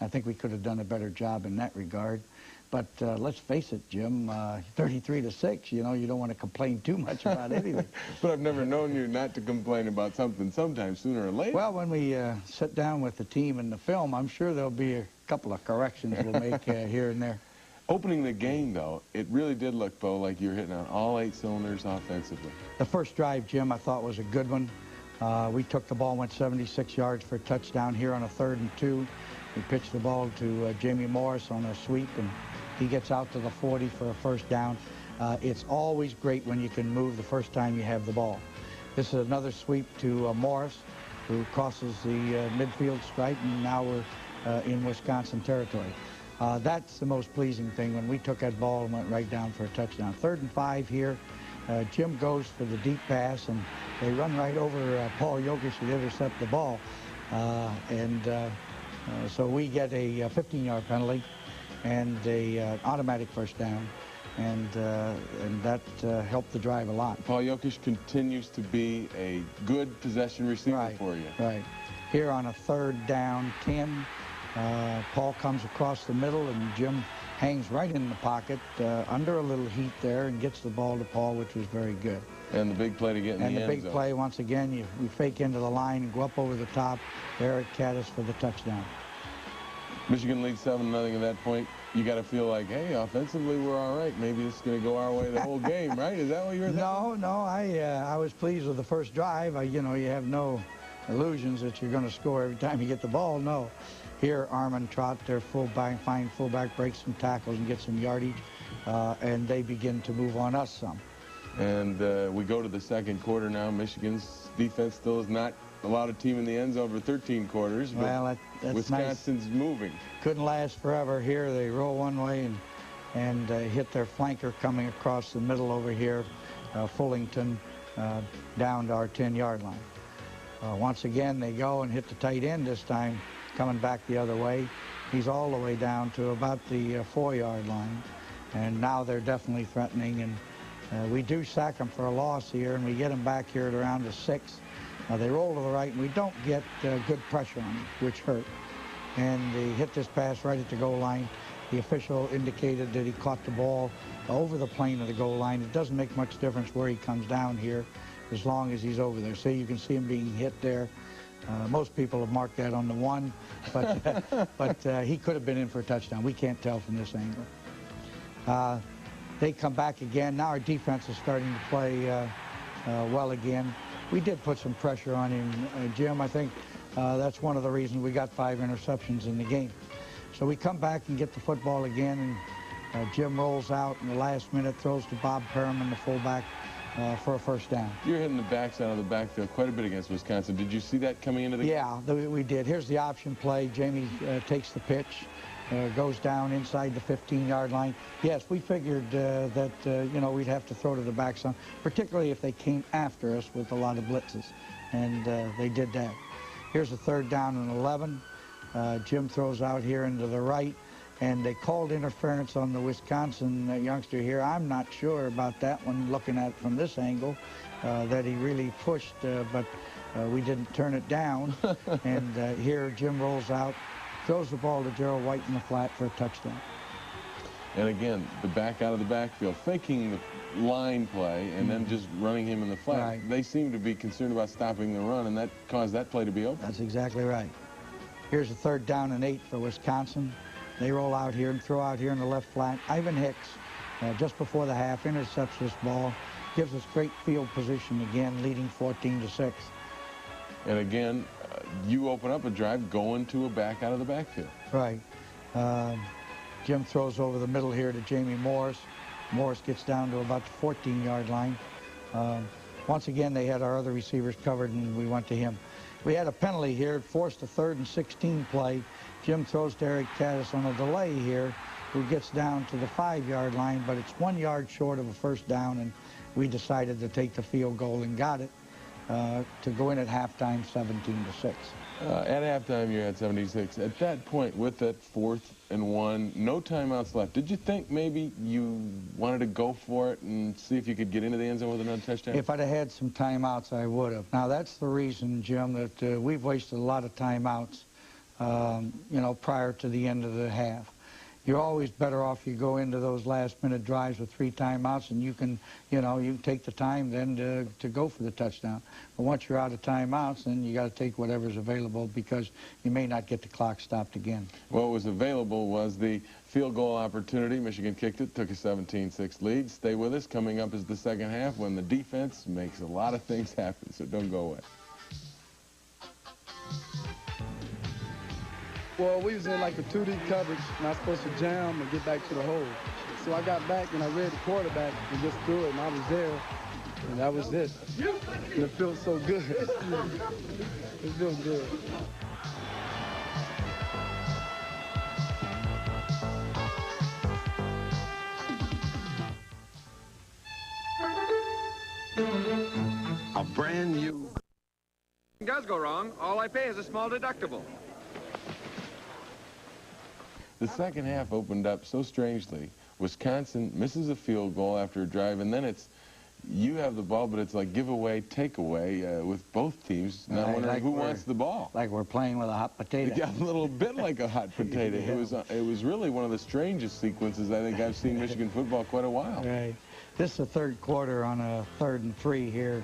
I think we could have done a better job in that regard. But let's face it, Jim, 33-6, you know, you don't want to complain too much about anything. But I've never known you not to complain about something sometime sooner or later. Well, when we sit down with the team in the film, I'm sure there'll be a couple of corrections we'll make here and there. Opening the game, though, it really did look, Bo, like you were hitting on all 8 cylinders offensively. The first drive, Jim, I thought was a good one. We took the ball, went 76 yards for a touchdown here on a 3rd and 2. We pitched the ball to Jamie Morris on a sweep, and he gets out to the 40 for a first down. It's always great when you can move the first time you have the ball. This is another sweep to Morris, who crosses the midfield stripe, and now we're in Wisconsin territory. That's the most pleasing thing, when we took that ball and went right down for a touchdown. 3rd and 5 here. Jim goes for the deep pass, and they run right over Paul Yokish to intercept the ball. So we get a 15-yard penalty and a automatic first down, and that helped the drive a lot. Paul Yokish continues to be a good possession receiver for you. Right. Here on a 3rd down 10, Paul comes across the middle, and Jim hangs right in the pocket under a little heat there and gets the ball to Paul, which was very good. And the big play to get in the end zone. And the big play, once again, we fake into the line and go up over the top. Eric Caddis for the touchdown. Michigan leads 7-0 at that point. You got to feel like, hey, offensively we're all right. Maybe this is going to go our way the whole game, right? Is that what you were thinking? No, I was pleased with the first drive. You know, you have no illusions that you're going to score every time you get the ball. No. Here, Armand Trott, their fine fullback, breaks some tackles and gets some yardage, and they begin to move on us some. And we go to the 2nd quarter now. Michigan's defense still has not allowed a team in the end zone for 13 quarters. But well, that's Wisconsin's nice. Moving. Couldn't last forever. Here they roll one way and hit their flanker coming across the middle over here, Fullington, down to our 10-yard line. Once again, they go and hit the tight end this time, coming back the other way. He's all the way down to about the 4-yard line. And now they're definitely threatening. And we do sack them for a loss here, and we get them back here at around the 6. They roll to the right, and we don't get good pressure on them, which hurt. And they hit this pass right at the goal line. The official indicated that he caught the ball over the plane of the goal line. It doesn't make much difference where he comes down here as long as he's over there. See, you can see him being hit there. Most people have marked that on the 1, but he could have been in for a touchdown. We can't tell from this angle. They come back again. Now our defense is starting to play well again. We did put some pressure on him, Jim. I think that's one of the reasons we got 5 interceptions in the game. So we come back and get the football again, and Jim rolls out in the last minute, throws to Bob Perriman, the fullback, for a first down. You're hitting the backside of the backfield quite a bit against Wisconsin. Did you see that coming into the game? Yeah, we did. Here's the option play. Jamie takes the pitch, goes down inside the 15-yard line. Yes, we figured that, you know, we'd have to throw to the backside, particularly if they came after us with a lot of blitzes, and they did that. Here's a 3rd down and 11. Jim throws out here into the right, and they called interference on the Wisconsin youngster here. I'm not sure about that one, looking at it from this angle, that he really pushed, but we didn't turn it down. And here Jim rolls out, throws the ball to Gerald White in the flat for a touchdown. And again, the back out of the backfield, faking the line play and then just running him in the flat. Right. They seem to be concerned about stopping the run, and that caused that play to be open. That's exactly right. Here's a 3rd down and 8 for Wisconsin. They roll out here and throw out here in the left flat. Ivan Hicks, just before the half, intercepts this ball, gives us great field position again, leading 14-6. And again, you open up a drive going to a back out of the backfield. Right. Jim throws over the middle here to Jamie Morris. Morris gets down to about the 14-yard line. Once again, they had our other receivers covered, and we went to him. We had a penalty here, forced a 3rd and 16 play. Jim throws to Eric Caddis on a delay here, who gets down to the 5-yard line, but it's 1 yard short of a first down, and we decided to take the field goal and got it to go in at halftime 17-6. At halftime, you're at 76. At that point, with that 4th and 1, no timeouts left, did you think maybe you wanted to go for it and see if you could get into the end zone with another touchdown? If I'd have had some timeouts, I would have. Now, that's the reason, Jim, that we've wasted a lot of timeouts you know, prior to the end of the half. You're always better off you go into those last-minute drives with 3 timeouts, and you can, you know, you can take the time then to go for the touchdown. But once you're out of timeouts, then you got to take whatever's available because you may not get the clock stopped again. What was available was the field goal opportunity. Michigan kicked it, took a 17-6 lead. Stay with us. Coming up is the second half when the defense makes a lot of things happen, so don't go away. Well, we was in like a 2D coverage, not supposed to jam and get back to the hole. So I got back and I read the quarterback and just threw it, and I was there, and that was it. And it feels so good. It feels good. A brand new... If it does go wrong, all I pay is a small deductible. The second half opened up so strangely. Wisconsin misses a field goal after a drive, and then it's you have the ball, but it's like giveaway, takeaway with both teams. Now wondering like who wants the ball. Like we're playing with a hot potato. Yeah, a little bit like a hot potato. Yeah. It was really one of the strangest sequences I think I've seen Michigan football quite a while. Right. This is the third quarter on a 3rd and 3 here.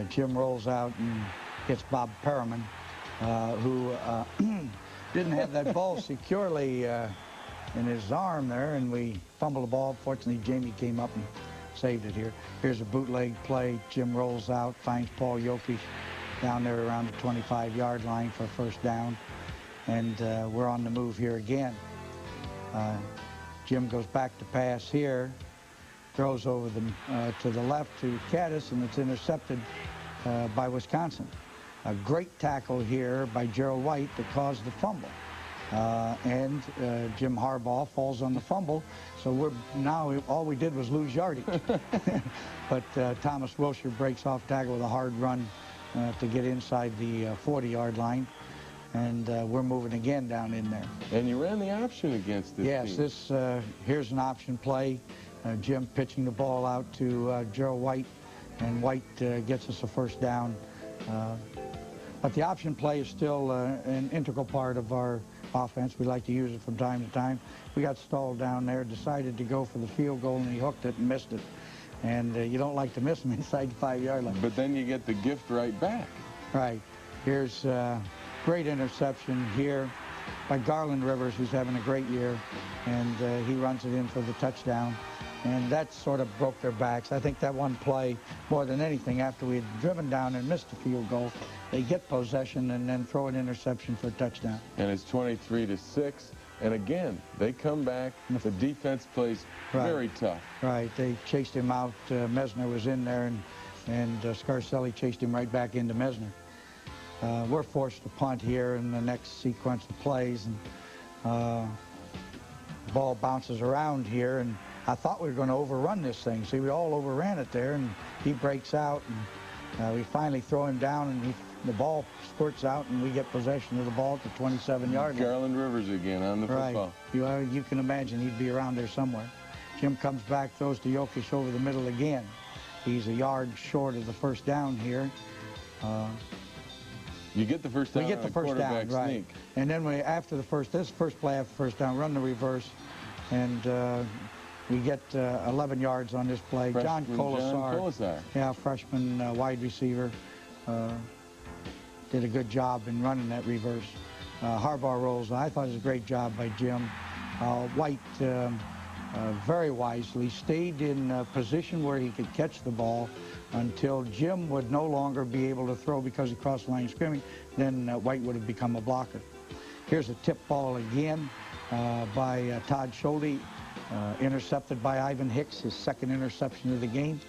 Jim rolls out and gets Bob Perriman, who didn't have that ball securely in his arm there, and we fumbled the ball. Fortunately, Jamie came up and saved it here. Here's a bootleg play. Jim rolls out, finds Paul Jokic down there around the 25-yard line for a first down, and we're on the move here again. Jim goes back to pass here, throws over to the left to Caddis, and it's intercepted by Wisconsin. A great tackle here by Gerald White that caused the fumble. And Jim Harbaugh falls on the fumble, so we're now all we did was lose yardage. But Thomas Wilshire breaks off tackle with a hard run to get inside the 40-yard line, and we're moving again down in there. And you ran the option against this team. Yes, here's an option play. Jim pitching the ball out to Gerald White, and White gets us a first down. But the option play is still an integral part of our offense. We like to use it from time to time. We got stalled down there, decided to go for the field goal, and he hooked it and missed it. And you don't like to miss them inside the 5-yard line. But then you get the gift right back. Right. Here's great interception here by Garland Rivers, who's having a great year, and he runs it in for the touchdown. And that sort of broke their backs. I think that one play, more than anything, after we had driven down and missed the field goal, they get possession and then throw an interception for a touchdown. And it's 23-6. And again, they come back. The defense plays very tough. Right. They chased him out. Mesner was in there, and Scarcelli chased him right back into Mesner. We're forced to punt here in the next sequence of plays, and ball bounces around here, and I thought we were going to overrun this thing. See, we all overran it there, and he breaks out, and we finally throw him down, and the ball squirts out, and we get possession of the ball at the 27-yard line. Garland Rivers again on the football. Right. You can imagine he'd be around there somewhere. Jim comes back, throws to Jokic over the middle again. He's a yard short of the first down here. You get the first down. We get the first down, right? Sneak. And then after the first play after first down, run the reverse, and we get 11 yards on this play. John Colasar, yeah, freshman wide receiver, did a good job in running that reverse. Harbaugh rolls. I thought it was a great job by Jim. White very wisely stayed in a position where he could catch the ball until Jim would no longer be able to throw because he crossed the line of scrimmage. Then White would have become a blocker. Here's a tip ball again by Todd Schulte, intercepted by Ivan Hicks, his second interception of the game.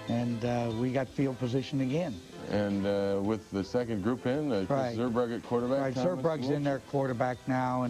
And we got field position again. And with the second group in, Zerbrug at quarterback. Right, Zerbrug's in there quarterback now,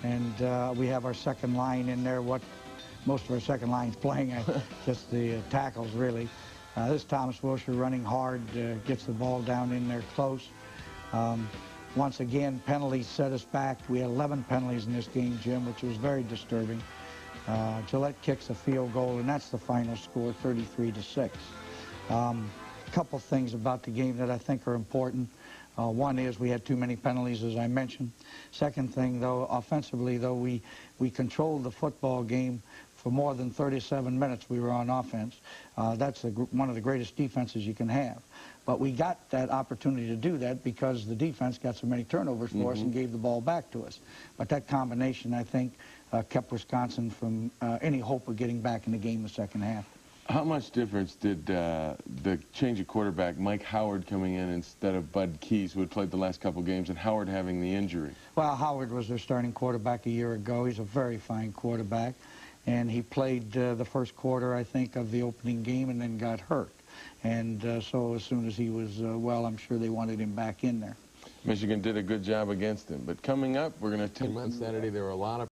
and we have our second line in there. What most of our second line's playing, just the tackles really. This Thomas Wilshire running hard, gets the ball down in there close. Once again, penalties set us back. We had 11 penalties in this game, Jim, which was very disturbing. Gillette kicks a field goal, and that's the final score, 33-6. A couple things about the game that I think are important. One is we had too many penalties, as I mentioned. Second thing, though, offensively, though, we controlled the football game for more than 37 minutes. We were on offense. That's one of the greatest defenses you can have. But we got that opportunity to do that because the defense got so many turnovers for us and gave the ball back to us. But that combination, I think, kept Wisconsin from any hope of getting back in the game the second half. How much difference did the change of quarterback, Mike Howard coming in instead of Bud Keys, who had played the last couple games, and Howard having the injury? Well, Howard was their starting quarterback a year ago. He's a very fine quarterback. And he played the first quarter, I think, of the opening game and then got hurt. And so as soon as he was well, I'm sure they wanted him back in there. Michigan did a good job against him. But coming up, we're going to take on Saturday. There are a lot of